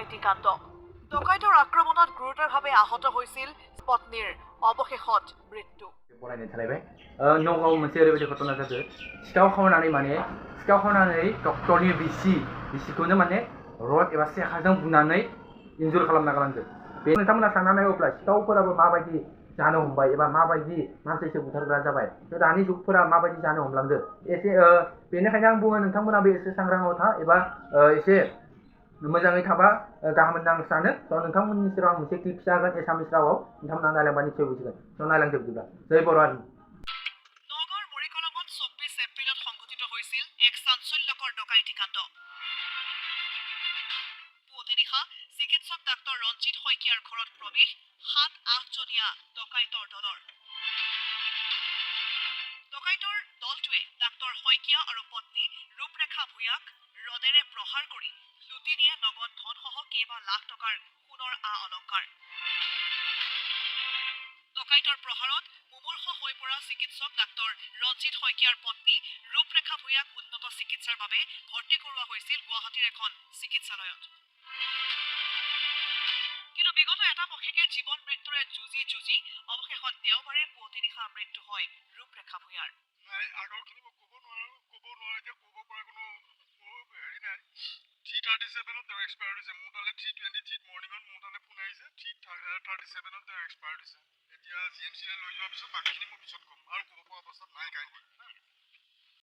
ডকাইতি কাণ্ড ডকাইতৰ আক্ৰমণত গুৰুতৰভাৱে আহত হৈছিল পত্নীৰ অৱশেষত মৃত্যু बरायनाय थालायबाय नगाव मोनसे ओरैबायदि घटना जादों सिखाव खावनानै डक्टरनि बिसिखौनो माने रड एबा सेखाजों बुनानै इन्जुर खालामना गालांदों बे नोंथांमोना सानना नायोब्ला सिखावफोराबो माबायदि जानो हमबाय एबा माबायदि मानसिसो बुथारग्रा जाबाय दानि जुगफोरा माबायदि जानो हमलांदो एसे बेनिखायनो आं बुङो नोंथांमोनाबो एसे सांग्राङाव था एबा एसे मोजाङै थाबा गाहाम होनना आं सानो नोंथांमोननि सेराव आं मोनसे क्लिप जागोन एसामिस रावाव नोंथांमोना नायलांबा निसय बुजिगोन नायलांजोबदोब्ला जय बर' हारि নগৰ মৰিকলমত 24 এপ্ৰিলত সংঘটিত হৈছিল এক চাঞ্চল্যকৰ ডকাইতি কাণ্ড পুৱতি নিশা চিকিৎসক ডাক্তৰ ৰঞ্জিত শইকীয়াৰ ঘৰত প্ৰৱেশ 7-8 জনীয়া ডকাইতৰ দলৰ ডকাইতৰ দলটোৱে ডাক্তৰ শইকীয়া আৰু পত্নী ৰূপৰেখা ভূঞাক ৰডেৰে প্ৰহাৰ কৰি লুটি নিয়ে নগদ ধনসহ কেইবা লাখ টকাৰ সোণৰ অলংকাৰ ডকাইতৰ প্ৰহাৰত মুমূৰ্ষ হৈ পৰা চিকিৎসক ডাক্তৰ ৰঞ্জিত শইকীয়াৰ পত্নী ৰূপৰেখা ভূঞাক উন্নত চিকিৎসাৰ বাবে ভৰ্তি কৰোৱা হৈছিল গুৱাহাটীৰ এখন চিকিৎসালয়ত কিন্তু বিগত এটা পক্ষেকে জীৱন মৃত্যুৰে যুঁজি অৱশেষত দেওবাৰে পুৱতি নিশা মৃত্যু হয় ৰূপৰেখা ভূঞাৰ আগৰখিনি মই ক'ব নোৱাৰো এতিয়া ক'ব পৰা কোনো হেৰি নাই 3:37 তেওঁ এক্সপায়াৰ্ড হৈছে মোৰ তালে 3:23 মৰ্ণিঙত মোৰ তালে ফোন আহিছে 3:37 তেওঁ এক্সপায়াৰ্ড হৈছে এতিয়া জিএমচিলৈ লৈ যোৱাৰ পিছত বাকীখিনি মই পিছত ক'ম আৰু ক'ব পৰা অৱস্থাত নাই কাহিনী